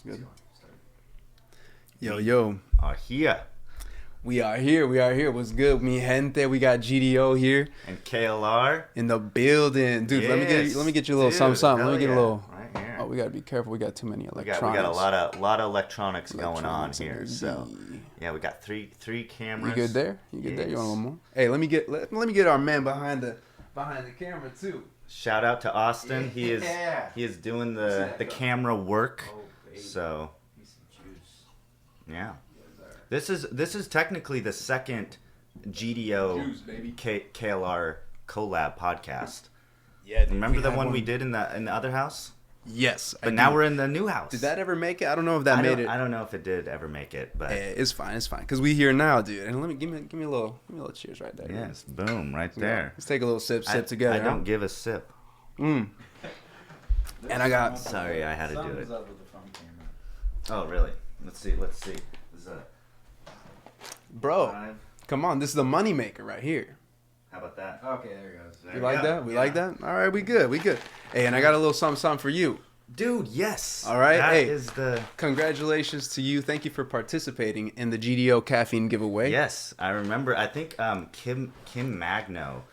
Good. Yo. Are here. We are here. What's good, mi gente? We got GDO here. And KLR. In the building. Dude, yes. let me get you a little something. Let me get a little. Right here. Oh, we got to be careful. We got too many electronics. We got a lot of electronics going on here. So, yeah, we got three cameras. You good there? You want a little more? Hey, let me get our man behind the camera too. Shout out to Austin. Yeah. He is doing the camera work. Oh, baby. So, Need some juice. yeah. This is technically the second GDO Juice, baby. KLR collab podcast. Yeah. Remember the one we did in the other house? Yes. But now we're in the new house. Did that ever make it? I don't know if that made it. I don't know if it did ever make it, but It's fine. Cause we here now, dude. And give me a little cheers right there. yes, boom, right there. Let's take a little sip together. I don't give a sip. And I got. Sorry, I had to do it. Thumbs up with the front camera. Oh, really? Let's see. This is a Bro, 5. come on. This is the money maker right here. How about that? Okay, there it goes. You like that? We like that? All right, we good. Hey, and I got a little something for you. Dude, yes. All right. That Hey, is the. Congratulations to you. Thank you for participating in the GDO caffeine giveaway. Yes, I remember. I think Kim Magno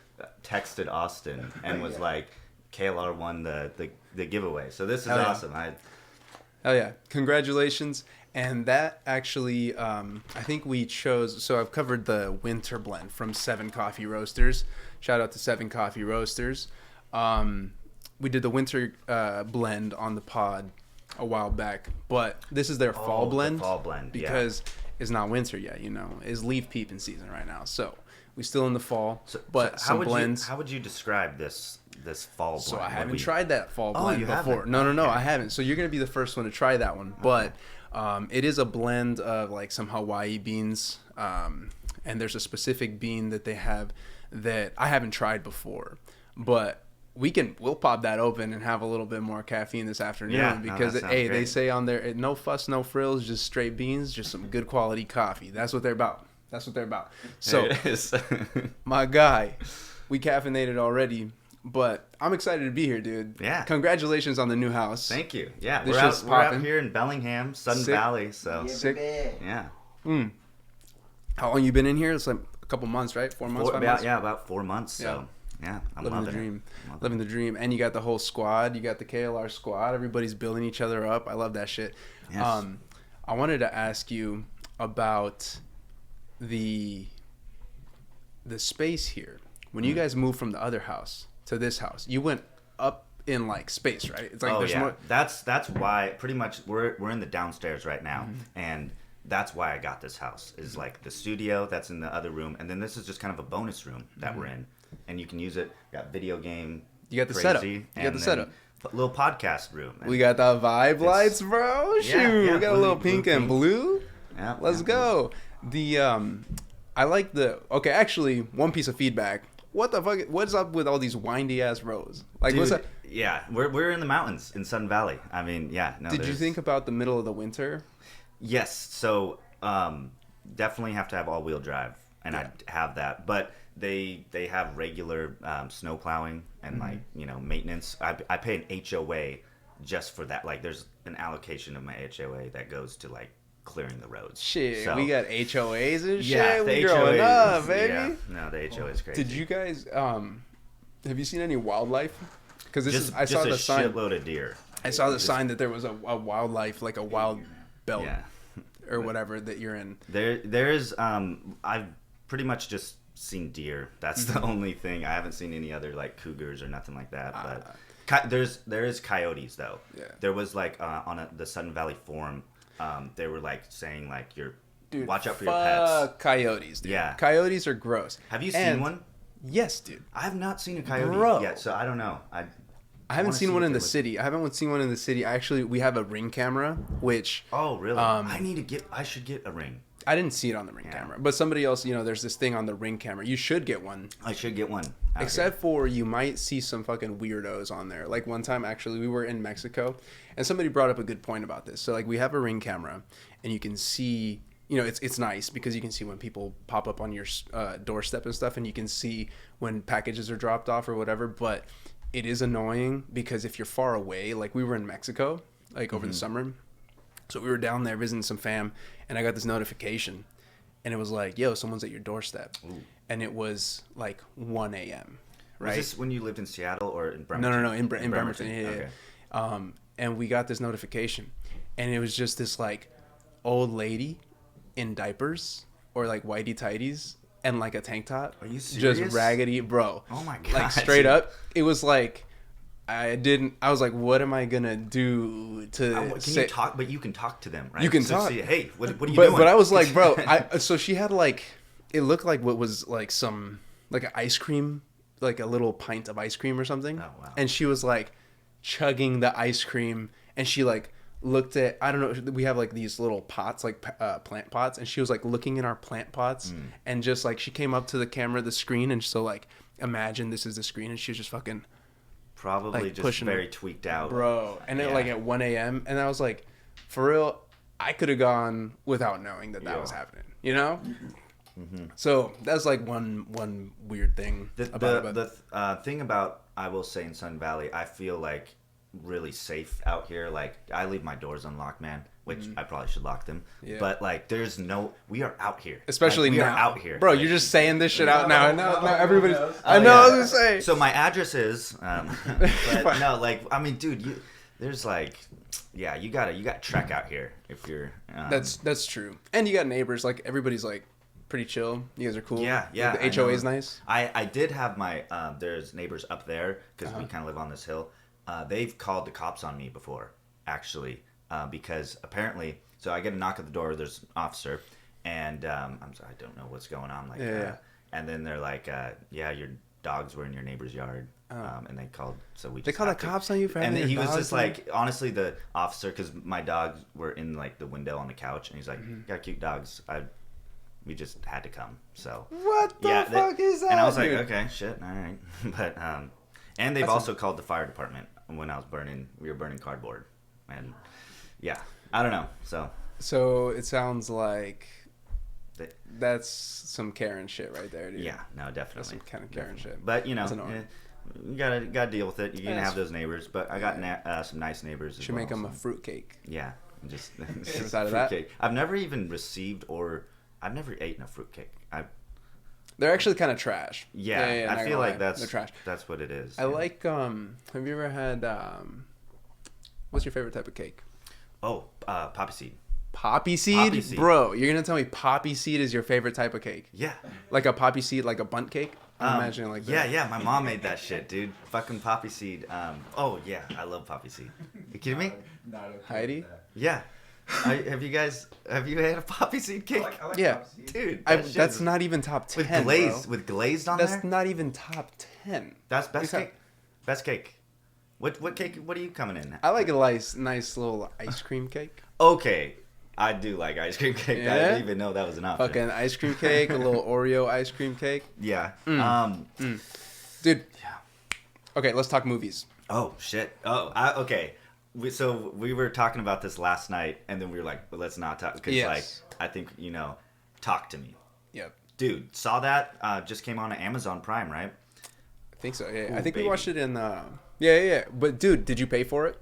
texted Austin and was like, KLR won the giveaway. So this is awesome. Oh yeah, congratulations. And that actually, I think we chose, so I've covered the winter blend from 7 Coffee Roasters. Shout out to 7 Coffee Roasters. We did the winter blend on the pod a while back, but this is their fall blend. The fall blend, because it's not winter yet, It's leaf peeping season right now. So we're still in the fall, but some blends. How would you describe this fall blend? So I haven't tried that fall blend you before. haven't? No, Okay. I haven't. So you're going to be the first one to try that one. But it is a blend of like some Hawaii beans. And there's a specific bean that they have that I haven't tried before. But we'll pop that open and have a little bit more caffeine this afternoon because that sounds they great. say on there, no fuss, no frills, just straight beans, just some good quality coffee. That's what they're about. So It is. my guy, we caffeinated already, but I'm excited to be here, dude. Yeah. Congratulations on the new house. Thank you. Yeah, This we're shit's out popping. here in Bellingham, Sun Sick. Valley. So Sick. yeah. How long you been in here? It's like a couple months, right? 4 months, 5 months? About 4 months. So yeah, I'm Living the dream. Living the dream. And you got the whole squad. You got the KLR squad. Everybody's building each other up. I love that shit. Yes. I wanted to ask you about the space here. When you guys moved from the other house to this house, you went up in like space, right? It's like More. That's why pretty much we're in the downstairs right now, and that's why I got this house. Is like the studio that's in the other room, and then this is just kind of a bonus room that we're in, and you can use it. Got video game. You got the setup. Little podcast room. We got the vibe lights, bro. Shoot, we got a little pink and blue. Yeah, Let's go. The I like the actually one piece of feedback. What the fuck? What's up with all these windy ass roads? Like, Dude, what's that? Yeah, we're in the mountains in Sun Valley. I mean, yeah. No, Did you think about the middle of the winter? Yes. So definitely have to have all-wheel drive, and I have that. But they have regular snow plowing and like maintenance. I pay an HOA just for that. Like, there's an allocation of my HOA that goes to like clearing the roads. Shit, So, we got HOAs and shit. yeah, we the growing HOA up, baby. Yeah, no, the HOA is crazy. Did you guys have you seen any wildlife? Because I just saw a the sign. shitload of deer. I saw the sign that there was a wildlife, like a wild belt Yeah. or whatever that you're in. There is I've pretty much just seen deer. That's the only thing. I haven't seen any other like cougars or nothing like that. But there is coyotes though. Yeah. There was like on the Sun Valley forum, they were like saying like Dude, watch out for your pets. Coyotes, dude. Yeah. Coyotes are gross. Have you seen one? Yes, dude. I have not seen a coyote Bro. yet, so I don't know. I haven't seen one in the city. Actually, we have a Ring camera, which Oh, really? I should get a Ring. I didn't see it on the Ring camera, but somebody else, there's this thing on the Ring camera. You should get one. I should get one. Except for you might see some fucking weirdos on there. Like one time, actually, we were in Mexico, and somebody brought up a good point about this. So like we have a Ring camera, and you can see, it's nice because you can see when people pop up on your doorstep and stuff, and you can see when packages are dropped off or whatever. But it is annoying because if you're far away, like we were in Mexico, like over the summer, So we were down there visiting some fam, and I got this notification, and it was like, "Yo, someone's at your doorstep," and it was like 1 a.m. Right? Was this when you lived in Seattle or in Bremerton? No, in Bremerton. Yeah, Okay. yeah. And we got this notification, and it was just this like old lady in diapers or like whitey tighties and like a tank top. Are you serious? Just raggedy, bro. Oh my god! Like straight up, it was like I was like, what am I gonna do to? Can you talk? But you can talk to them, right? You can talk. See, hey, what are you doing? But I was like, bro. So she had like, it looked like what was like some like an ice cream, like a little pint of ice cream or something. Oh wow! And she was like chugging the ice cream, and she like looked at, I don't know, we have like these little pots, like plant pots, and she was like looking in our plant pots, and just like she came up to the camera, the screen, and so like imagine this is the screen, and she was just fucking probably like just pushing very tweaked out, bro. And then like at 1 a.m. and I was like, for real, I could have gone without knowing that was happening, you know. So that's like one weird thing The thing about, I will say, in Sun Valley, I feel like really safe out here. Like I leave my doors unlocked, man, which I probably should lock them. Yeah. But like we are out here. Especially like, we now. are out here. Bro, like, you're just saying this shit out now. Now everybody's I know I was gonna say. So my address is but no, like I mean, dude, there's like you gotta trek out here if you're That's true. And you got neighbors, like everybody's like pretty chill. You guys are cool. Yeah. Like, the HOA is nice. I did have my there's neighbors up there because we kind of live on this hill. They've called the cops on me before, actually, because apparently, so I get a knock at the door. There's an officer, and I don't know what's going on. Like, and then they're like, your dogs were in your neighbor's yard, and they called. So we called the cops on you for having and your he was dogs just like, honestly, the officer, because my dogs were in like the window on the couch, and he's like, got cute dogs. We just had to come. So what the fuck is that? And I was like, dude? okay, shit, all right, but and they've also called the fire department when we were burning cardboard, and I don't know. So it sounds like that's some Karen shit right there, dude. Yeah, no, definitely. That's some kind of Karen shit. But you gotta deal with it. You're gonna have those neighbors. But I got some nice neighbors. Should make them a fruitcake. Yeah, just out of that. Fruitcake. I've never even received I've never eaten a fruitcake. They're actually kind of trash. Yeah, I feel like they're trash. That's what it is. I like. Have you ever had? What's your favorite type of cake? Oh, poppy seed. Poppy seed? Poppy seed, bro. You're gonna tell me poppy seed is your favorite type of cake? Yeah. Like a poppy seed, like a bundt cake. I'm imagining like that. Yeah. My mom made that shit, dude. Fucking poppy seed. Oh yeah, I love poppy seed. You kidding me? Not okay Heidi? with that. Yeah. Have you had a poppy seed cake? I like Yeah. poppy seed. Dude, That's not even top 10. with glazed on That's there. not even top 10. That's best Okay. cake. Best cake. What cake? What are you coming in? I like a nice little ice cream cake. Okay, I do like ice cream cake. Yeah? I didn't even know that was an option. Fucking ice cream cake, a little Oreo ice cream cake. Yeah. Dude. Yeah. Okay, let's talk movies. Oh shit. Oh, okay. So we were talking about this last night, and then we were like, well, let's not talk because like I think talk to me. Yep. Dude, saw that? Just came on Amazon Prime, right? I think so. Yeah. Ooh, I think baby. we watched it in. Yeah. But dude, did you pay for it?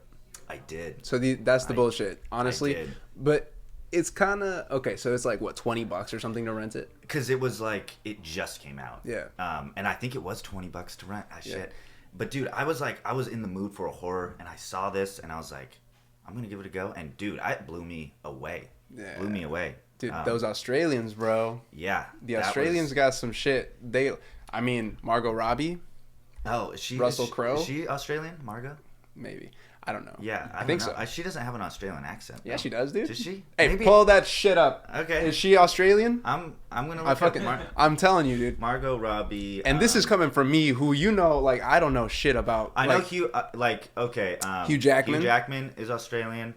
I did. So that's the bullshit, honestly. I did. But it's kind of okay. So it's like what, $20 or something to rent it? Because it was like it just came out. Yeah. And I think it was $20 to rent. Shit. But dude, I was in the mood for a horror, and I saw this, and I was like, I'm gonna give it a go. And dude, it blew me away. Yeah. Blew me away. Dude, those Australians, bro. Yeah. The Australians got some shit. Margot Robbie. Oh, is she Russell Crowe? Is she Australian, Margot? Maybe. I don't know. Yeah, I think so. She doesn't have an Australian accent. Yeah, she does, dude. Does she? Hey, Maybe. pull that shit up. Okay. Is she Australian? I'm gonna look up I'm telling you, dude. Margot Robbie. And this is coming from me, who like I don't know shit about. I know like, Hugh. Hugh Jackman. Hugh Jackman is Australian.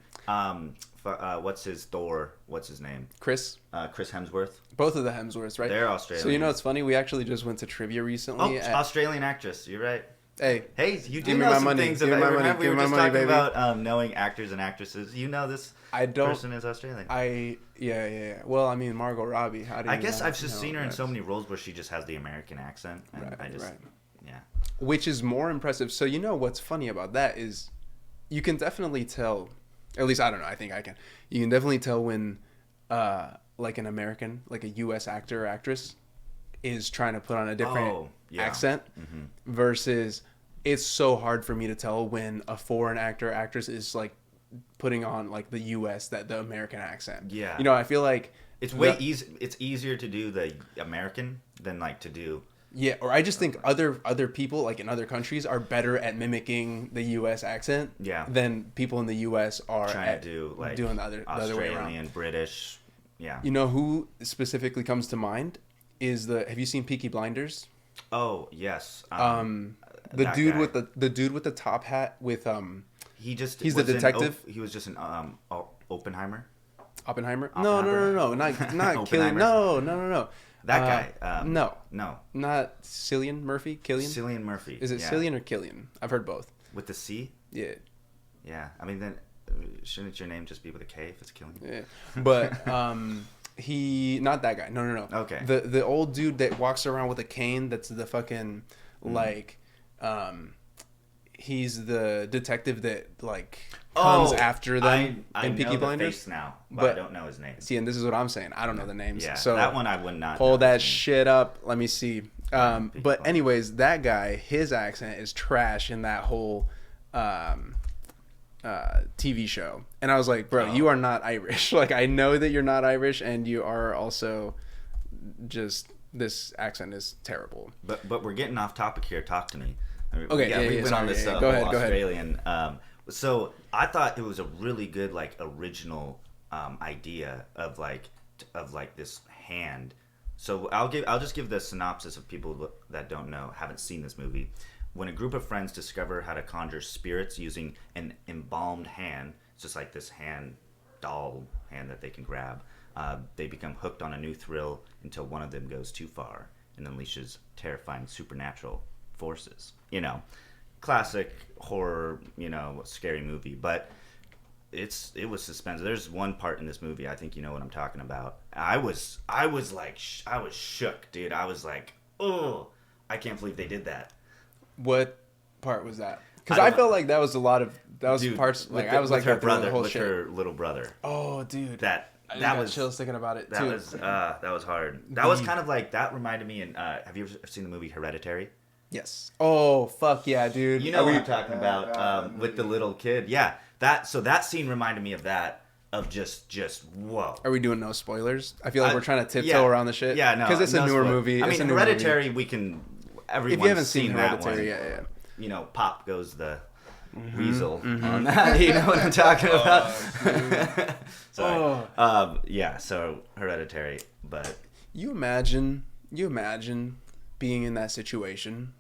What's his Thor? What's his name? Chris Hemsworth. Both of the Hemsworths, right? They're Australian. So you know it's funny. We actually just went to trivia recently. Australian actress. You're right. Hey, you do give me know my some money. things Give me about. my money. Remember, we Give were me just my money, talking baby. about knowing actors and actresses. You know this person is Australian. Yeah. Well, I mean Margot Robbie. How do you? I guess know, I've just seen her in so many roles where she just has the American accent, and Right. Yeah. Which is more impressive. So you know what's funny about that is, you can definitely tell At least I don't know. I think I can. You can definitely tell when, like an American, like a U.S. actor or actress, is trying to put on a different accent versus. It's so hard for me to tell when a foreign actor or actress is like putting on like the U.S. the American accent. Yeah. You know, I feel like it's way easy. It's easier to do the American than like to do. Yeah, or I just think other people like in other countries are better at mimicking the U.S. accent. Than people in the U.S. are trying to do like doing the other way around. Australian, British. Yeah. You know who specifically comes to mind is have you seen Peaky Blinders? Oh yes. The dude with the top hat with he's the detective. He was just an Oppenheimer. Oppenheimer? No, not Killian. No. That guy. No, not Cillian Murphy. Cillian Murphy. Is it Cillian or Killian? I've heard both. With the C? Yeah. Yeah. I mean, then shouldn't your name just be with a K if it's Killian? Yeah. But he not that guy. No. Okay. The old dude that walks around with a cane. That's the fucking like. He's the detective that like comes after them in Peaky Blinders. Face now, but I don't know his name. See, and this is what I'm saying. I don't know the names. Yeah, so that one I would not. Hold that shit up. Let me see. But anyways, that guy, his accent is trash in that whole TV show, and I was like, bro, you are not Irish. Like, I know that you're not Irish, and you are also just this accent is terrible. But we're getting off topic here. Talk to me. Okay, we've been on this go ahead, Australian. So I thought it was a really good like original idea of like this hand. So I'll just give the synopsis of people that don't know, haven't seen this movie. When a group of friends discover how to conjure spirits using an embalmed hand, it's just like this doll hand that they can grab. They become hooked on a new thrill until one of them goes too far and unleashes terrifying supernatural forces. You know, classic horror, scary movie, but it was suspense. There's one part in this movie, I think you know what I'm talking about. I was shook, dude. I was like, oh, I can't believe they did that. What part was that? Because I felt like that was parts like I was like her brother, with her little brother. Oh, dude, that was chills thinking about it. That was hard. That was kind of like that reminded me. And have you ever seen the movie Hereditary? Yes. Oh, fuck yeah, dude. You know what I'm talking about with the little kid. Yeah. So that scene reminded me of that. Of just whoa. Are we doing no spoilers? I feel like we're trying to tiptoe around the shit. Yeah, no. Because it's a newer movie. I mean, Hereditary, we can. Everyone's if you haven't seen Hereditary, yeah. You know, pop goes the weasel on that. You know what I'm talking about? Sorry. Yeah. So Hereditary, but you imagine being in that situation.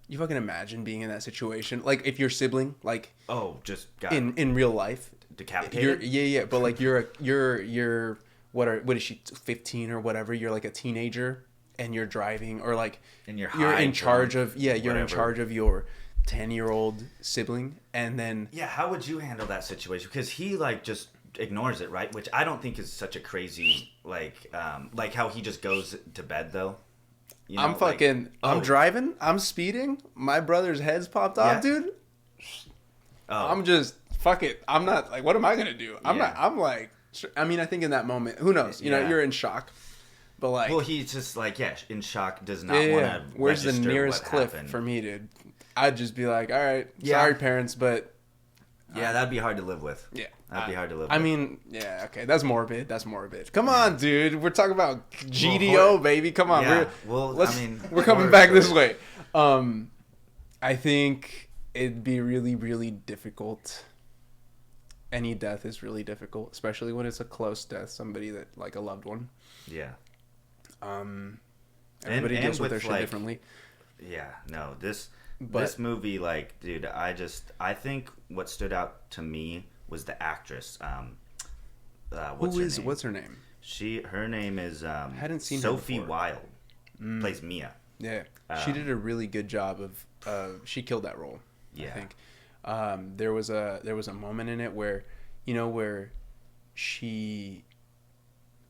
You fucking imagine being in that situation, like if your sibling, like just got in real life decapitated. Yeah, but like you're what is she 15 or whatever? You're like a teenager and you're driving or like you're in charge of your 10-year-old sibling, and then how would you handle that situation? Because he like just ignores it, right? Which I don't think is such a crazy like how he just goes to bed though. You know, I'm driving, I'm speeding, my brother's head's popped off, dude. I'm just, fuck it. I'm not, like, what am I going to do? I'm like, I mean, I think in that moment, who knows? You know, you're in shock. But like. Well, he's just like, in shock, does not want to Where's the nearest cliff for me, dude? I'd just be like, all right, sorry, parents, but. Yeah, that'd be hard to live with. Yeah. That'd be hard to live with. I mean, yeah, okay. That's morbid. Come on, dude. We're talking about GDO, baby. Come on. Yeah. We're coming back this way. I think it'd be really, really difficult. Any death is really difficult, especially when it's a close death, somebody that, like, a loved one. Yeah. Everybody deals with their shit differently. Yeah, no, this movie, like, dude, I think what stood out to me was the actress. What's her name? Her name is hadn't seen Sophie her before. Wilde. Plays Mia. Yeah, she did a really good job of. She killed that role. Yeah. I think there was a moment in it where, where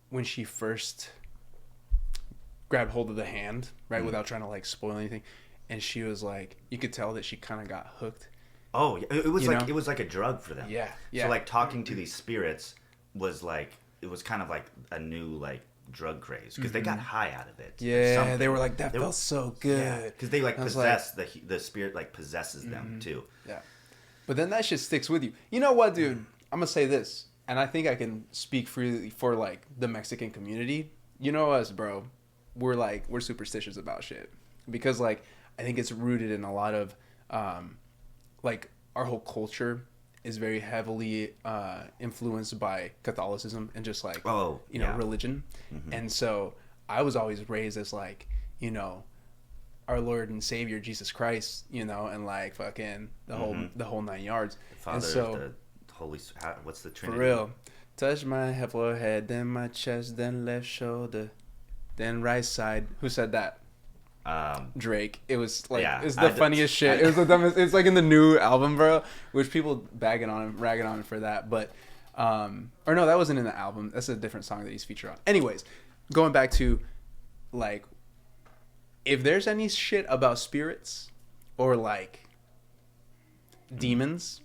when she first grabbed hold of the hand, right, without trying to like spoil anything. And she was like, you could tell that she kind of got hooked. Oh, it was You like know? it was like a drug for them. Yeah, yeah. So like talking to these spirits was like it was kind of like a new like drug craze because they got high out of it. or Yeah, something. they were like, that They felt so good. because they like I was possess the spirit like possesses them too. Yeah. But then that shit sticks with you. You know what, dude? I'm gonna say this, and I think I can speak freely for like the Mexican community. You know us, bro. We're superstitious about shit because like I think it's rooted in a lot of like our whole culture is very heavily influenced by Catholicism and just like religion. And so I was always raised as like, you know, our Lord and Savior Jesus Christ, you know, and like fucking the whole 9 yards. Father, and so the Holy, what's the Trinity? for real, touch my forehead, then my chest, then left shoulder, then right side. Who said that? Drake. It was like it's the funniest shit. It was the dumbest. It's like in the new album, bro, which people ragging on him for that. But or no, that wasn't in the album. That's a different song that he's featured on. Anyways, going back to like, if there's any shit about spirits or like demons,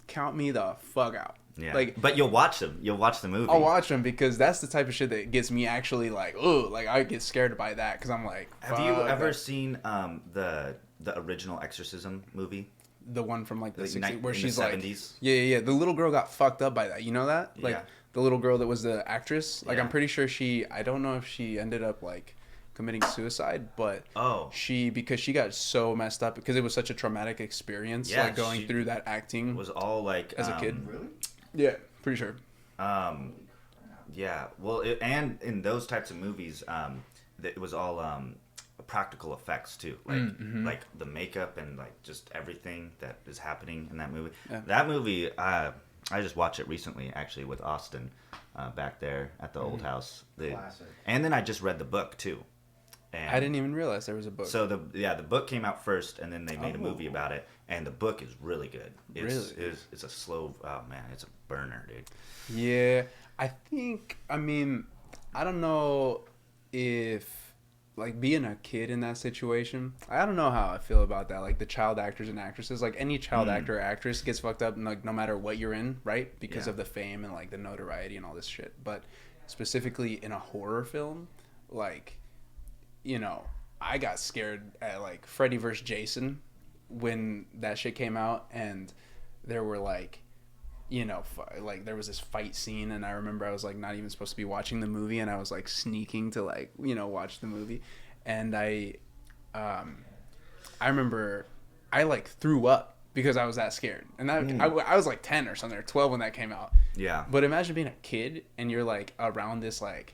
count me the fuck out. Yeah. Like, but you'll watch them. You'll watch the movie. I'll watch them because that's the type of shit that gets me actually like, oh, like I get scared by that because I'm like, Have you ever seen the original Exorcism movie? The one from like the Like 60s where in she's the like, 70s? yeah. The little girl got fucked up by that. You know that? Like Yeah. the little girl that was the actress. Like Yeah. I'm pretty sure I don't know if she ended up like committing suicide, but because she got so messed up because it was such a traumatic experience, Yeah, like going through that acting was all like as a kid. Really? Yeah, pretty sure. Yeah. Well, and in those types of movies, it was all practical effects too, like the makeup and like just everything that is happening in that movie. Yeah. That movie, I just watched it recently actually with Austin back there at the old house. Classic. And then I just read the book too. And I didn't even realize there was a book. So the book came out first, and then they made a movie about it, and the book is really good. It's a slow. Oh man, it's a burner, dude. Yeah, I mean, I don't know if, like, being a kid in that situation, I don't know how I feel about that. Like, the child actors and actresses, like, any child actor or actress gets fucked up, like, no matter what you're in, right? Because of the fame and, like, the notoriety and all this shit. But specifically in a horror film, like, you know, I got scared at, like, Freddy vs. Jason when that shit came out, and there were, like, you know, like there was this fight scene, and I remember I was like not even supposed to be watching the movie, and I was like sneaking to like, you know, watch the movie, and I remember I like threw up because I was that scared, and that I was like 10 or something or 12 when that came out. Yeah. But imagine being a kid and you're like around this like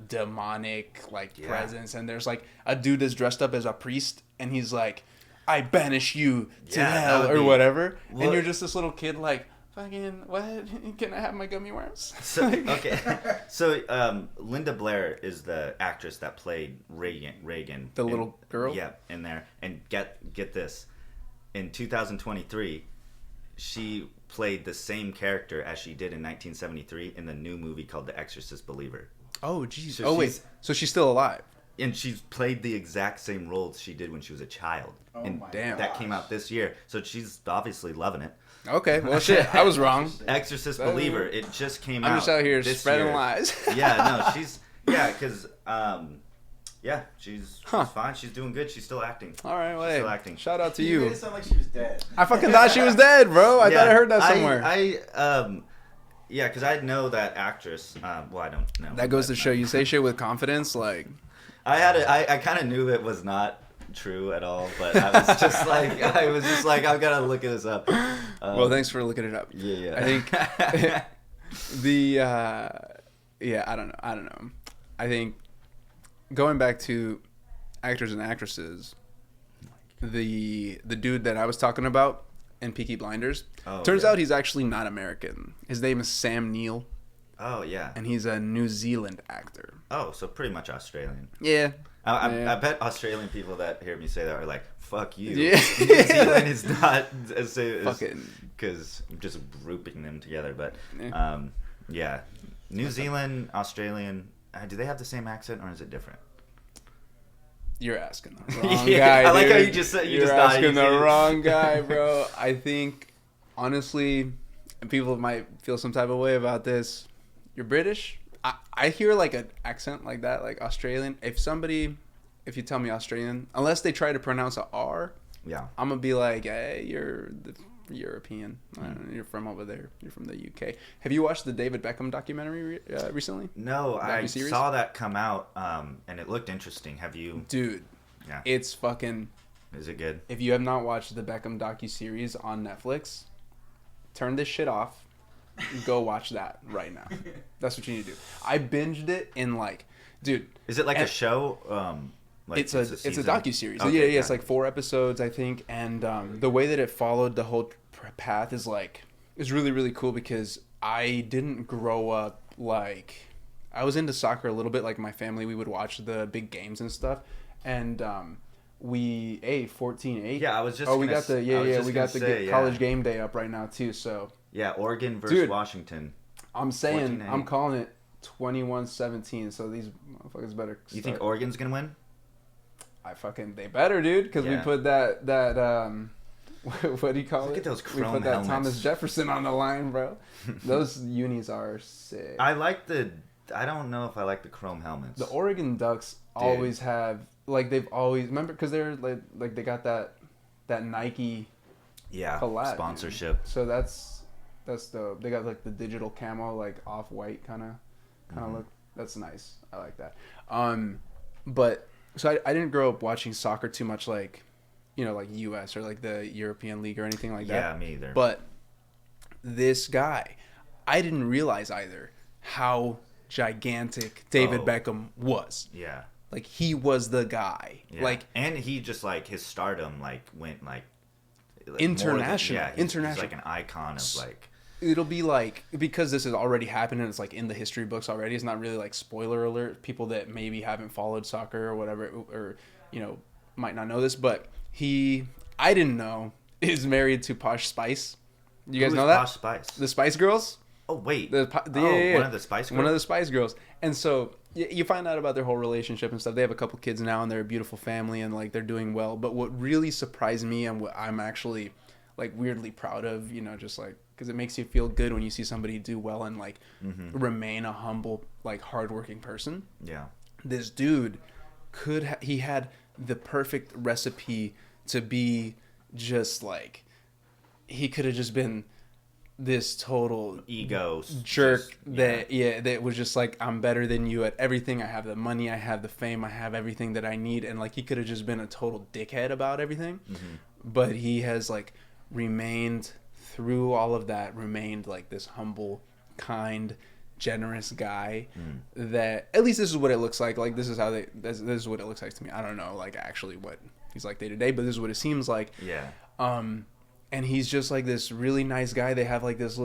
demonic like presence, and there's like a dude that's dressed up as a priest, and he's like, I banish you to hell or whatever, and you're just this little kid like, fucking what? Can I have my gummy worms? So, okay. So Linda Blair is the actress that played Reagan. The little girl? Yeah, in there. And get this. In 2023, she played the same character as she did in 1973 in the new movie called The Exorcist Believer. Oh, jeez. So Oh, wait. So she's still alive? And she's played the exact same roles she did when she was a child. Oh and my damn. that came out this year. So she's obviously loving it. Okay. Well, shit. I was wrong. Exorcist Believer. It just came out. I'm just out here this spreading year. lies. Yeah, no, because she's fine. She's doing good. She's still acting. All right. Well, She's still hey, acting. shout out to You made you. it sound like she was dead. I fucking thought she was dead, bro. I thought I heard that somewhere. Because I know that actress. Well, I don't know. That goes to show you say shit with confidence, like. I kind of knew it was not true at all, but I was just like, I've got to look this up. Well, thanks for looking it up. Yeah. I think I don't know. I think going back to actors and actresses, the dude that I was talking about in Peaky Blinders, turns out he's actually not American. His name is Sam Neill. Oh yeah. And he's a New Zealand actor. Oh, so pretty much Australian. Yeah. I bet Australian people that hear me say that are like, "Fuck you." Yeah. New Zealand is not fucking, because I'm just grouping them together. But yeah. New Zealand, Australian. Do they have the same accent or is it different? You're asking the wrong guy. I like dude. how you just said You're asking the wrong guy, bro. I think honestly, and people might feel some type of way about this. You're British. I hear like an accent like that, like Australian. If you tell me Australian, unless they try to pronounce a R, Yeah. I'm gonna be like, hey, you're the European. You're from over there. You're from the UK. Have you watched the David Beckham documentary recently? No, I Docuseries? saw that come out, and it looked interesting. Have you? Dude, Yeah. it's fucking. Is it good? If you have not watched the Beckham docuseries on Netflix, turn this shit off. Go watch that right now. That's what you need to do. I binged it in like, dude. Is it like a and- show? Like it's a season? docuseries. Okay, Yeah, it's like 4 episodes, I think, and the way that it followed the whole path is like is really really cool because I didn't grow up like I was into soccer a little bit. Like my family, we would watch the big games and stuff, and 14-8. Yeah, I was just. Oh, we gonna got the s- I was just we gonna got the say, college game day up right now too. So Yeah, Oregon versus Dude. Washington. I'm saying 14-8. I'm calling it 21-17. So these motherfuckers better. You think start- Oregon's gonna win? they better, dude, because we Yeah. put that what do you call Look it? at those We chrome put that helmets. Thomas Jefferson on the line, bro. Those unis are sick. I like the. I don't know if I like the chrome helmets. The Oregon Ducks always have like they've always remember because they're like they got that Nike yeah, collab, dude. sponsorship. So that's the they got like the digital camo like off white kind of look. That's nice. I like that. But so I didn't grow up watching soccer too much like like US or like the European League or anything like that. Yeah, me either. But this guy, I didn't realize either how gigantic David Beckham was. Yeah. Like he was the guy. Yeah. Like and he just like his stardom like went like international. More than, international. He's like an icon of like. It'll be like because this has already happened and it's like in the history books already. It's not really like spoiler alert. People that maybe haven't followed soccer or whatever, or might not know this, but I didn't know is married to Posh Spice. You guys Who know is that? Posh Spice? The Spice Girls. Oh wait. Yeah. One of the Spice Girls. One of the Spice Girls. And so you find out about their whole relationship and stuff. They have a couple kids now and they're a beautiful family and like they're doing well. But what really surprised me and what I'm actually like weirdly proud of, just like because it makes you feel good when you see somebody do well and like remain a humble, like hardworking person. Yeah. This dude he had the perfect recipe to be just like he could have just been this total Ego jerk that was just like I'm better than you at everything. I have the money, I have the fame, I have everything that I need, and like he could have just been a total dickhead about everything. But he has like remained through all of that, remained like this humble, kind, generous guy that at least this is what it looks like. Like this is this is what it looks like to me. I don't know like actually what he's like day to day, but this is what it seems like. Yeah. And he's just like this really nice guy. They have like this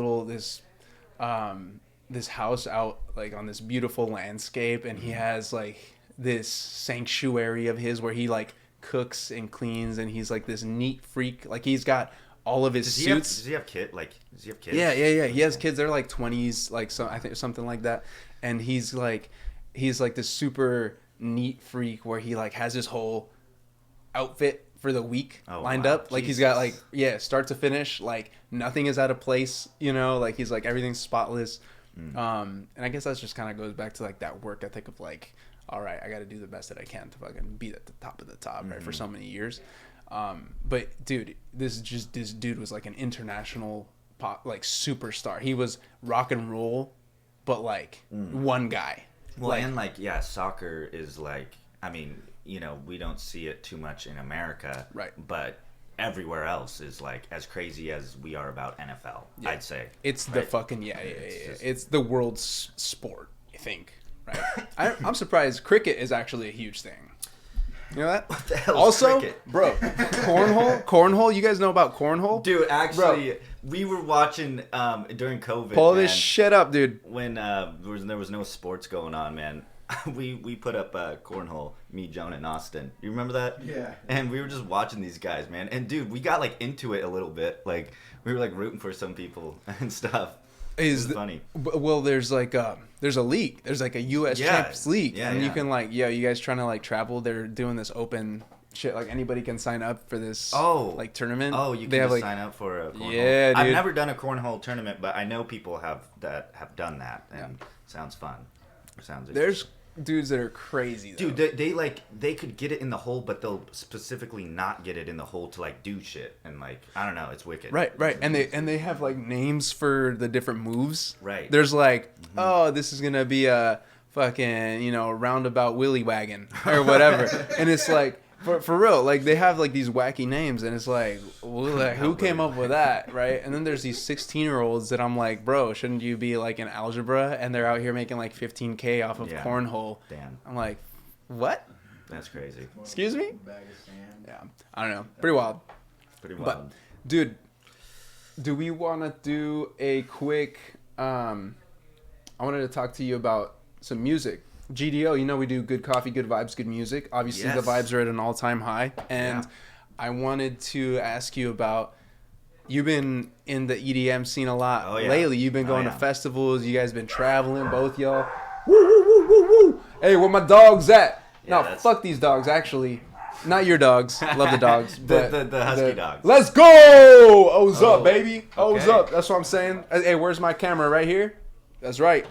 house out like on this beautiful landscape, and he has like this sanctuary of his where he like cooks and cleans, and he's like this neat freak. Like he's got all of his suits. Does he have kids? Yeah. He has kids. They're like 20s, like I think something like that. And he's like this super neat freak where he like has his whole outfit for the week lined up. Like he's got like start to finish, like nothing is out of place. Like he's like everything's spotless. And I guess that just kind of goes back to like that work ethic of like, all right, I got to do the best that I can to fucking be at the top of the top, right, for so many years. But dude, this dude was like an international pop like superstar. He was rock and roll, but like one guy. Well, and like soccer is like, I mean, we don't see it too much in America, right? But everywhere else is like as crazy as we are about NFL. Yeah. I'd say it's the fucking it's the world's sport. I think, right? I'm surprised cricket is actually a huge thing. You know that? What the hell is also, cricket? Bro, cornhole. You guys know about cornhole? Dude, actually, we were watching during COVID. Pull this shit up, dude. When there was no sports going on, man. We put up cornhole, me, Jonah, and Austin. You remember that? Yeah. And we were just watching these guys, man. And dude, we got like into it a little bit. Like we were like rooting for some people and stuff. It was funny. Well, there's like there's a league. There's like a U.S. Champions League, and you can like you guys trying to like travel. They're doing this open shit, like anybody can sign up for this like tournament. Oh, you can they have, just like, sign up for a cornhole. Yeah, dude. I've never done a cornhole tournament, but I know people have done that, and sounds fun. Sounds There's dudes that are crazy, though. dude. They could get it in the hole, but they'll specifically not get it in the hole to like do shit, and like I don't know, it's wicked. Right, and they have like names for the different moves. Right. There's like, oh, this is gonna be a fucking roundabout willy wagon or whatever, and it's like. For real, like they have like these wacky names, and it's like, well, like, who came up with that, right? And then there's these 16-year-olds that I'm like, bro, shouldn't you be like in algebra? And they're out here making like 15K off of cornhole. Damn. I'm like, what? That's crazy. Excuse me? Bag of sand. Yeah, I don't know. Pretty wild. Pretty wild. But, dude, do we want to do a quick? I wanted to talk to you about some music. GDO, we do good coffee, good vibes, good music. Obviously, the vibes are at an all-time high. And I wanted to ask you about, you've been in the EDM scene a lot lately. You've been going to festivals. You guys been traveling, both y'all. Woo, woo, woo, woo, woo. Hey, where my dogs at? No, fuck these dogs, actually. Not your dogs. Love the dogs. But the husky dogs. Let's go! O's up, baby. O's up. That's what I'm saying. Hey, where's my camera? Right here? That's right.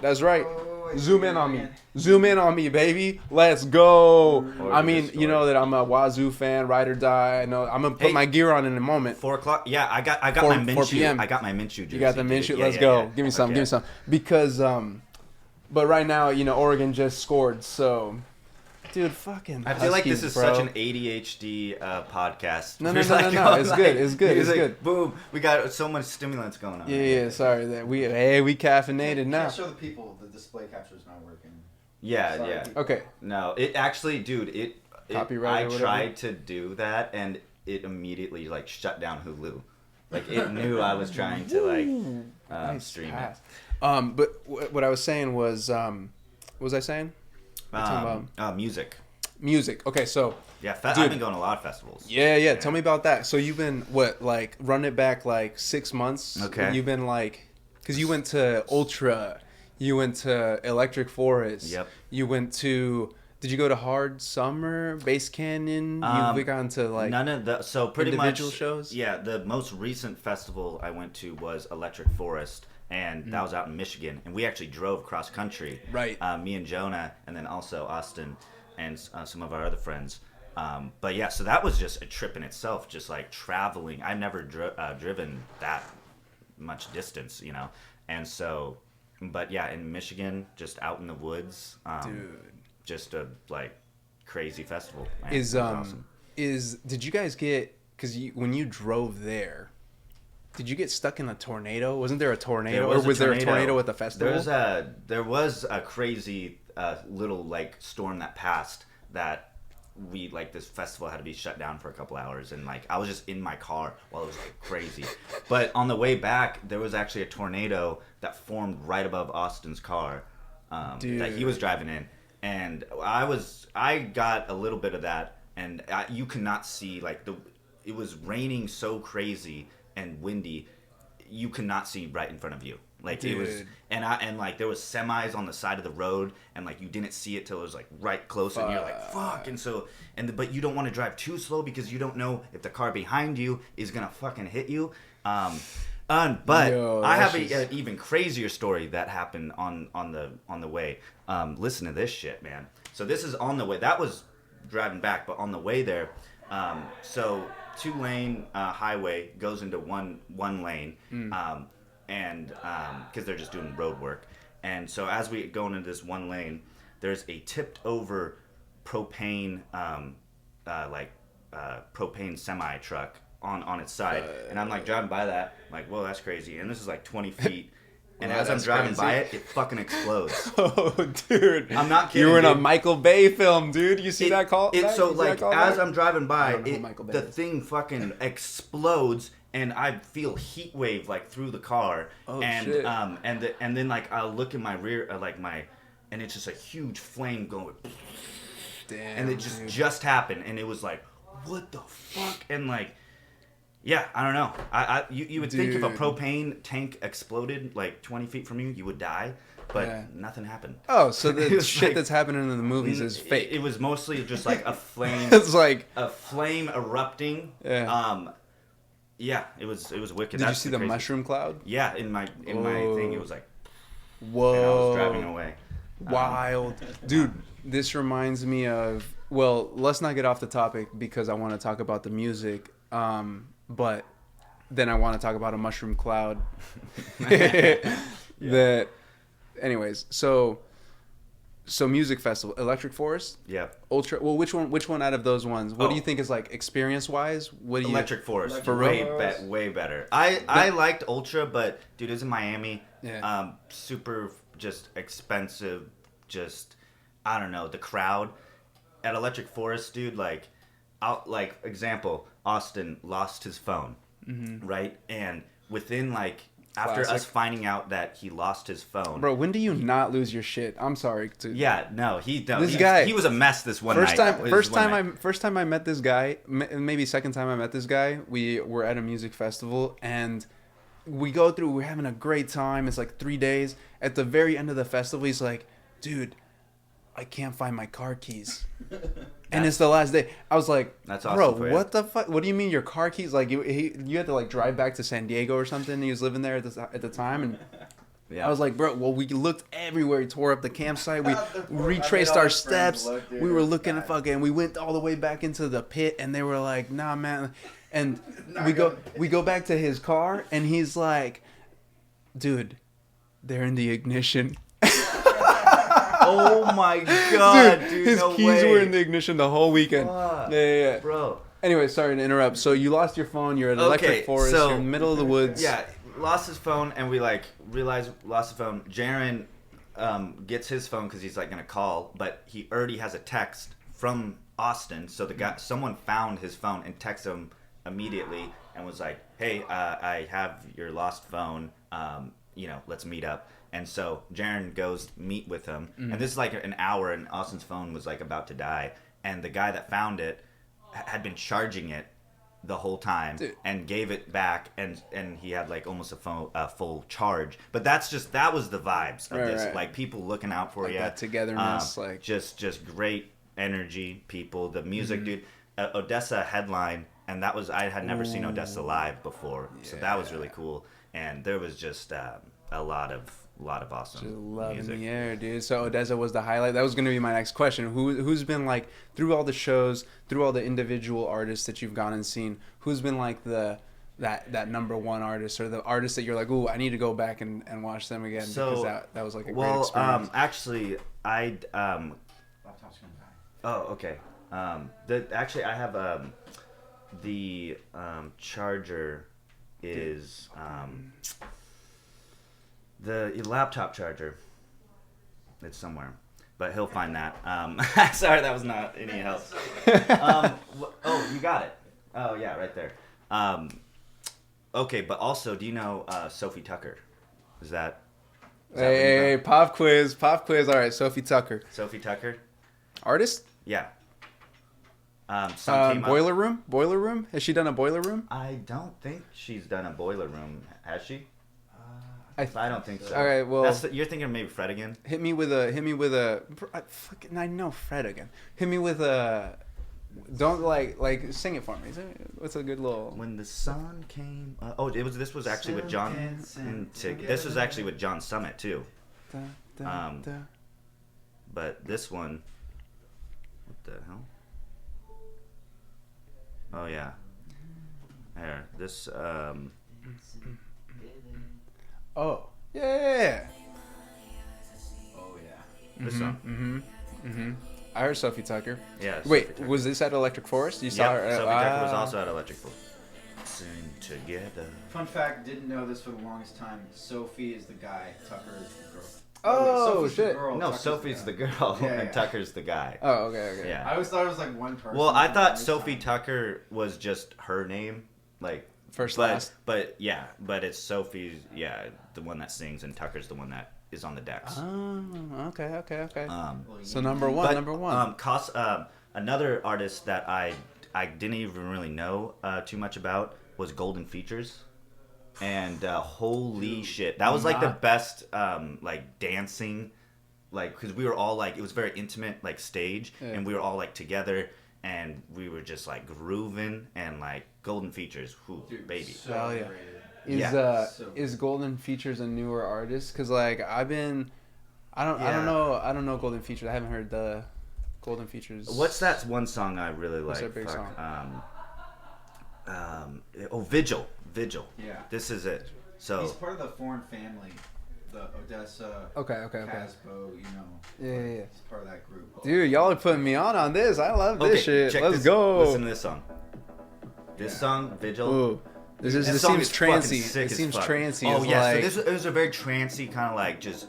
Zoom in on me, baby. Let's go. I mean, you know that I'm a Wazoo fan, ride or die. I know I'm gonna put my gear on in a moment. 4:00. Yeah, I got my Minshew. 4 p.m. I got my Minshew jersey. You got the Minshew. Yeah, Let's yeah, go. yeah. Give me some. Because but right now, Oregon just scored. So, dude, fucking. I feel like this is such an ADHD podcast. No. It's good. It's good. Boom. We got so much stimulants going on. Yeah. Sorry that we caffeinated now. Can't show the people the display capture's not working. Yeah. Okay. No, it actually, dude, Copyright or I whatever? tried to do that, and it immediately like shut down Hulu. Like it knew I was trying to like stream it. But what I was saying was, what was I saying? Music. Music. Okay, so Yeah, dude, I've been going to a lot of festivals. Yeah. Tell me about that. So you've been run it back like 6 months. Okay. You've been because you went to Ultra, you went to Electric Forest. Yep. You went to. Did you go to Hard Summer, Base Canyon? You've gone to none of the pretty individual much shows. Yeah, the most recent festival I went to was Electric Forest, and that was out in Michigan, and we actually drove cross country. Right. Me and Jonah, and then also Austin, and some of our other friends. But yeah, so that was just a trip in itself, just like traveling. I've never driven that much distance, and so, but yeah, in Michigan, just out in the woods. Dude. Just a crazy festival. Man. Is It was awesome. did you guys get, because when you drove there, did you get stuck in a tornado? Wasn't there a tornado, or was there a tornado at the festival? There was a crazy little storm that passed that this festival had to be shut down for a couple hours, and I was just in my car while it was crazy. But on the way back, there was actually a tornado that formed right above Austin's car that he was driving in. And I got a little bit of that, and you could not see it was raining so crazy and windy, you could not see right in front of you. It was, and there was semis on the side of the road, and you didn't see it till it was right close, and you're like, fuck. And so, but you don't want to drive too slow because you don't know if the car behind you is gonna fucking hit you. But I have an even crazier story that happened on the way. Listen to this shit, man. So this is on the way. That was driving back, but on the way there, so 2-lane highway goes into one lane, and because they're just doing road work, and so as we go into this one lane, there's a tipped over propane propane semi truck on its side, and I'm driving by that, I'm whoa, that's crazy, and this is 20 feet. And as I'm driving by it, it fucking explodes. Oh, dude. I'm not kidding. You were in a Michael Bay film, dude. You see that call? As I'm driving by, the thing fucking explodes, and I feel heat wave through the car. Oh, and shit. And then I look in my rear, and it's just a huge flame going. Damn. And it just happened, and it was what the fuck? And yeah, I don't know. You would think if a propane tank exploded 20 feet from you, you would die. but Yeah. nothing happened. Oh, so It the was shit like- that's happening in the movies is fake. It was mostly just like a flame, It's like, a flame erupting. Yeah. Yeah, it was wicked. did you That's see the crazy- mushroom cloud? Yeah, in my thing, it was like, Whoa. and I was driving away. Wild. Dude, this reminds me of, well, let's not get off the topic because I want to talk about the music. But then I want to talk about a mushroom cloud. That, anyways, so music festival, Electric Forest, Yeah. Ultra. Well, which one out of those ones? What do you Oh. think is like experience wise? What do you? Electric Forest, For real? way better. I liked Ultra, but dude, it was in Miami. Yeah. Super just expensive. Just I don't know the crowd at Electric Forest, dude. Like example, Austin lost his phone, right? And within like after us Classic. finding out that he lost his phone, Bro, when do you not lose your shit? I'm sorry. yeah, no, This guy- he was a mess this one First night. first time I met this guy, maybe second time I met this guy, we were at a music festival and we're having a great time. It's like 3 days. At the very end of the festival, he's like, dude, I can't find my car keys. And it's the last day. I was like, That's bro, awesome for you. what the fuck? What do you mean your car keys? Like you had to like drive back to San Diego or something. He was living there at the time, and Yeah. I was like, bro, well, we looked everywhere. We tore up the campsite. We I made retraced all our my friends steps. look, dude. We were looking at God. fucking. We went all the way back into the pit, and they were like, nah, man. And Not we go back to his car, and he's like, dude, they're in the ignition. Oh my god, dude! his no keys way. were in the ignition the whole weekend. Fuck. Yeah. Bro. Anyway, sorry to interrupt. So you lost your phone. You're at Electric Okay, Forest. so- You're in the middle of the woods. Yeah, lost his phone, and we like realized lost the phone. Jaron gets his phone because he's like gonna call, but he already has a text from Austin. So the guy, someone found his phone and texted him immediately and was like, "Hey, I have your lost phone. Let's meet up." And so Jaron goes meet with him, and this is like an hour, and Austin's phone was like about to die, and the guy that found it had been charging it the whole time. Dude. And gave it back, and he had like almost a full charge. But that was the vibes of Right, this, right. like people looking out for Like you, that togetherness, like- just great energy, people. The music, Mm-hmm. dude. Odesza headline, and that was I had never seen Odesza live before, so that was really cool. And there was just a lot of awesome Just love in music. the air, dude. So Odesza was the highlight. That was going to be my next question. Who's been like through all the shows, through all the individual artists that you've gone and seen? Who's been like that number one artist or the artist that you're like, ooh, I need to go back and watch them again because that was like a great experience. Actually, Laptop's gonna die. Oh, okay. Actually, I have the charger is the laptop charger. It's somewhere, but he'll find that. Sorry, that was not any help. Oh, you got it. Oh yeah, right there. Okay, but also, do you know Sophie Tucker? Is that Hey, pop quiz. All right, Sophie Tucker, Sophie Tucker? artist. Yeah. Some came up. Boiler Room. Has she done a Boiler Room? I don't think she's done a boiler room, has she? I don't think so. All right, well, you're thinking of maybe Fred again. hit me with a. I know Fred again. Hit me with a. Don't like sing it for me. What's a good little? When the sun came. This was actually with John. This was actually with John Summit too. Da, da, Um, da. But this one. What the hell? Oh yeah. There. This. Oh yeah. Oh yeah. This song. I heard Sophie Tucker. Yeah. Sophie Wait, Tucker. was this at Electric Forest? You saw Yep, her? Sophie Tucker was also at Electric Forest. Sing together. Fun fact, didn't know this for the longest time. Sophie is the guy, Tucker is the girl. Oh, Sophie's the shit. girl, No, Tucker's Sophie's the guy. girl Yeah, and yeah. Tucker's the guy. Oh, okay. I Yeah. always thought it was like one person. Well, I for the thought longest Sophie time. Tucker was just her name, like First, but, last. But yeah, but it's Sophie's. Yeah, the one that sings, and Tucker's the one that is on the decks. Oh, okay. Um, Well, So you- number one. Another artist that I didn't even really know too much about was Golden Features. and holy shit, that was like the best like dancing, like because we were all like it was very intimate like stage, and we were all like together, and we were just like grooving and like Golden Features, whoo, baby. So Hell yeah. underrated. Is Golden Features a newer artist? Because like I don't know Golden Features. I haven't heard the Golden Features. What's that one song I really like? What's that big song? Vigil. Yeah. This is it. So He's part of the foreign family, the Odesza. Okay. Casbo, you know. Yeah. He's part of that group. Dude, y'all are putting me on this. I love this shit. check Let's this, go. Listen to this song. This song, Vigil. Ooh. This song seems is fucking trancy. sick It as seems fuck. trancy. Oh It's yeah, like, so it was a very trancy kind of like just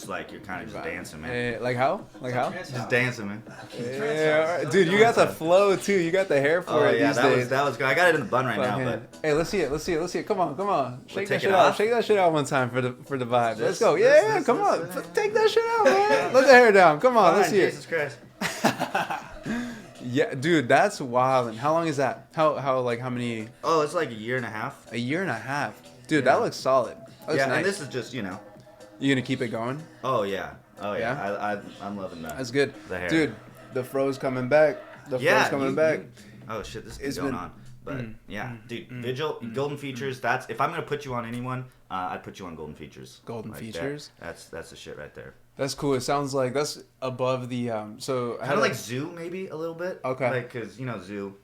like you're kind of just dancing, man. like how? Like how? Just dancing, man. Yeah, alright. Dude, you got the flow too. You got the hair for it these days. that was good. I got it in the bun right now, but Hey, let's see it. Come on. Shake that take shit it out. off? Shake that shit out one time for the vibe. Let's go. this, Yeah, come on. this. Take that shit out, man. Let the hair down. Come on, let's see Jesus Christ. it. Yeah, dude, that's wild. And how long is that? How many? Oh, it's like a year and a half. A year and a half. Dude, Yeah. that looks solid. That looks Yeah, nice. and this is just You gonna keep it going? Oh yeah. Yeah? I'm loving that. That's good. The hair. Dude, the fro's coming back. Fro's coming back. Oh shit, this It's is going been- on. But yeah, dude, Vigil, Golden Features. That's if I'm gonna put you on anyone, I'd put you on Golden Features. Golden Like Features? That's the shit right there. That's cool. It sounds like that's above the so Kind of like Zoo, maybe a little bit. Okay. Like, cause Zoo.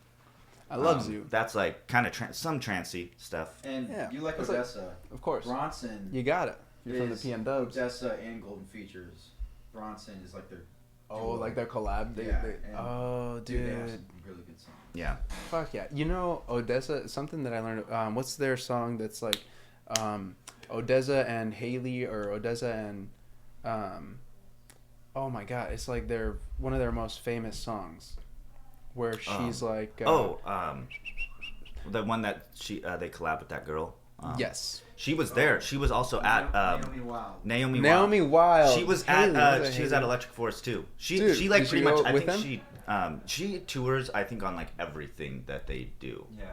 I love Zoo. That's like kind of some trancy stuff. And Yeah. you like It's like- Odesza. Of course. Bronson You got it. You're from the is PM Dubs. Odesza and Golden Features. Bronson is like their Oh, like their collab. Yeah, They, and oh, dude, they have dude. some really good songs. Yeah. Fuck yeah. You know, Odesza, something that I learned, what's their song that's like, Odesza and Haley, or Odesza and, oh my god, it's like one of their most famous songs, where she's like, the one that they collab with that girl. yes. She was there. She was also at Naomi Wild. Naomi Wild. She was Haley, at she was at Haley? Electric Forest too. Dude, She like did pretty you much go I with think she tours I think on like everything that they do. Yeah.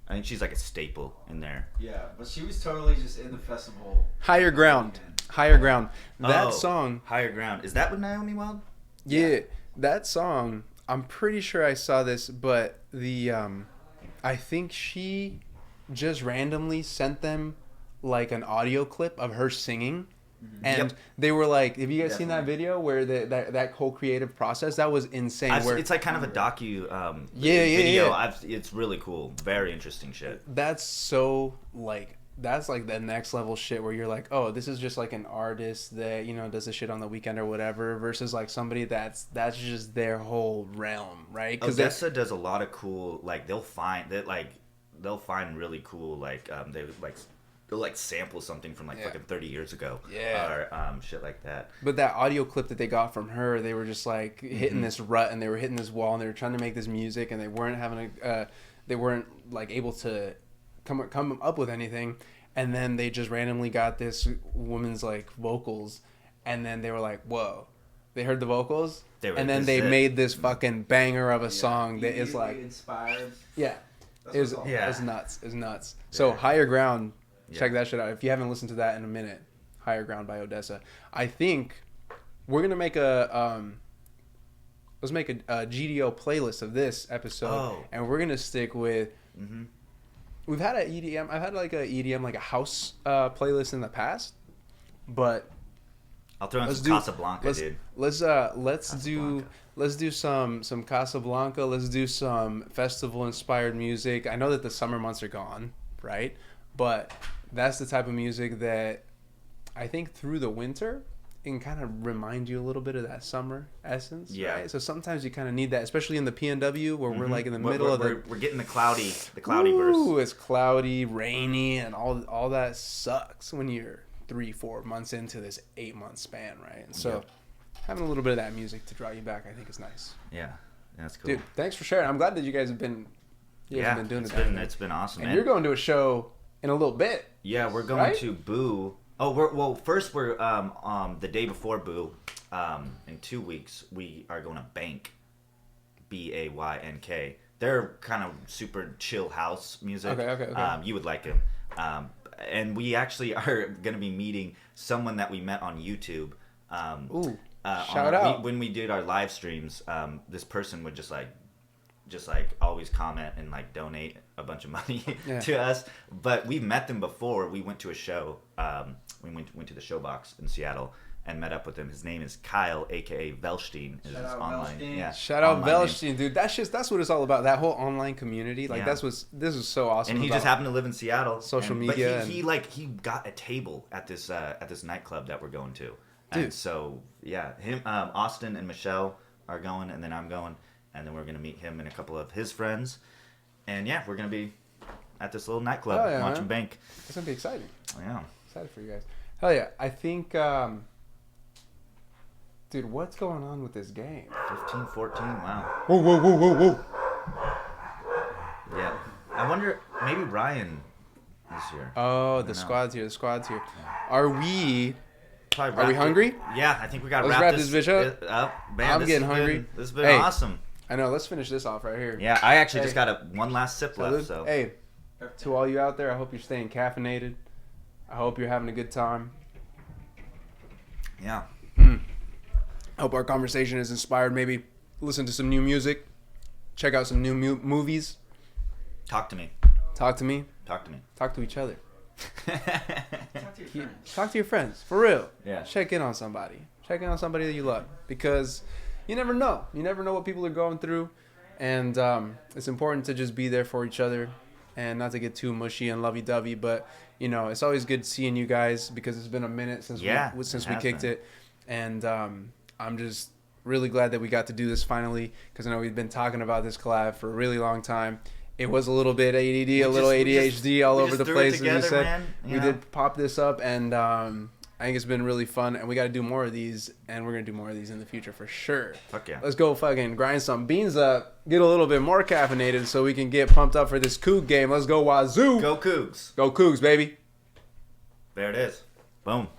I think she's like a staple in there. Yeah, but she was totally just in the festival. Higher Ground. That song. Higher Ground. Is that with Naomi Wild? Yeah, that song. I'm pretty sure I saw this, but I think she just randomly sent them like an audio clip of her singing, and they were like, "Have you guys seen that video where that whole creative process? That was insane." It's like kind of a docu video. It's really cool. Very interesting shit. That's so like. That's like the next level shit where you're like, oh, this is just like an artist that, does this shit on the weekend or whatever, versus like somebody that's just their whole realm, right? Odesza does a lot of cool, like they'll find really cool, like they'll like sample something from like fucking 30 years ago. Yeah. Or shit like that. But that audio clip that they got from her, they were just like hitting this rut, and they were hitting this wall, and they were trying to make this music, and they weren't like able to come up with anything, and then they just randomly got this woman's like vocals, and then they were like, whoa, they heard the vocals, and then they made this fucking banger of a song that is like inspired. it was nuts. So Higher Ground, check that shit out if you haven't listened to that in a minute. Higher Ground by Odesza. I think we're gonna make let's make a GDO playlist of this episode, and we're gonna stick with We've had an EDM. I've had like a EDM, like a house playlist in the past, but I'll throw in some Casablanca, dude. Let's do some Casablanca. Let's do some festival inspired music. I know that the summer months are gone, right? But that's the type of music that I think through the winter it can kind of remind you a little bit of that summer essence. Yeah. Right? So sometimes you kind of need that, especially in the PNW where we're like in the middle of we're getting the cloudy verse. Ooh, it's cloudy, rainy, and all that sucks when you're 3-4 months into this 8-month span, right? And so having a little bit of that music to draw you back, I think is nice. Yeah, that's cool. Dude, thanks for sharing. I'm glad that you guys have been doing it's been awesome, and man. you're going to a show in a little bit. Yeah, we're going to Boo. Oh, first we're the day before Boo, in 2 weeks we are going to Bank, BAYNK. They're kind of super chill house music. Okay. You would like them. And we actually are going to be meeting someone that we met on YouTube. Ooh, shout out. When we did our live streams, this person would just like always comment and like donate a bunch of money to us. But we've met them before. We went to a show. We went to the Showbox in Seattle and met up with him. His name is Kyle, aka Velstein. Is Shout out online. Velstein. Yeah, Shout out online Velstein, name. dude. That's what it's all about. That whole online community. Like this is so awesome. And he just happened to live in Seattle. Social but media. he got a table at this nightclub that we're going to. Dude. And so him, Austin and Michelle are going, and then I'm going, and then we're gonna meet him and a couple of his friends, and we're gonna be at this little nightclub watching Bank. It's gonna be exciting. Yeah, Excited for you guys. Hell yeah! I think, dude, what's going on with this game? 15-14. Wow. Whoa! Yeah. I wonder, maybe Ryan is here. Oh, the squad's here. Are we? Probably Are we hungry? Yeah, I think we gotta Let's wrap this bitch up. Man, I'm this getting has hungry. This has been Hey. awesome. I know. Let's finish this off right here. Yeah, I actually Hey. just got one last sip left. So Hey, to all you out there, I hope you're staying caffeinated. I hope you're having a good time. yeah. I hope our conversation has inspired. Maybe listen to some new music, check out some new movies. Talk to me. Talk to me. Talk to me. Talk to each other. Talk to your friends. Talk to your friends. For real. Yeah. Check in on somebody. Check in on somebody that you love. Because you never know. You never know what people are going through. And it's important to just be there for each other and not to get too mushy and lovey-dovey. But, you know, it's always good seeing you guys because it's been a minute since we kicked it. And I'm just really glad that we got to do this finally because I know we've been talking about this collab for a really long time. It was a little bit ADD, a little ADHD all over the place, as you said. We did pop this up, and I think it's been really fun, and we got to do more of these, and we're going to do more of these in the future for sure. Fuck yeah. Let's go fucking grind some beans up, get a little bit more caffeinated so we can get pumped up for this Coug game. Let's go Wazoo. Go Cougs. Go Cougs, baby. There it is. Boom.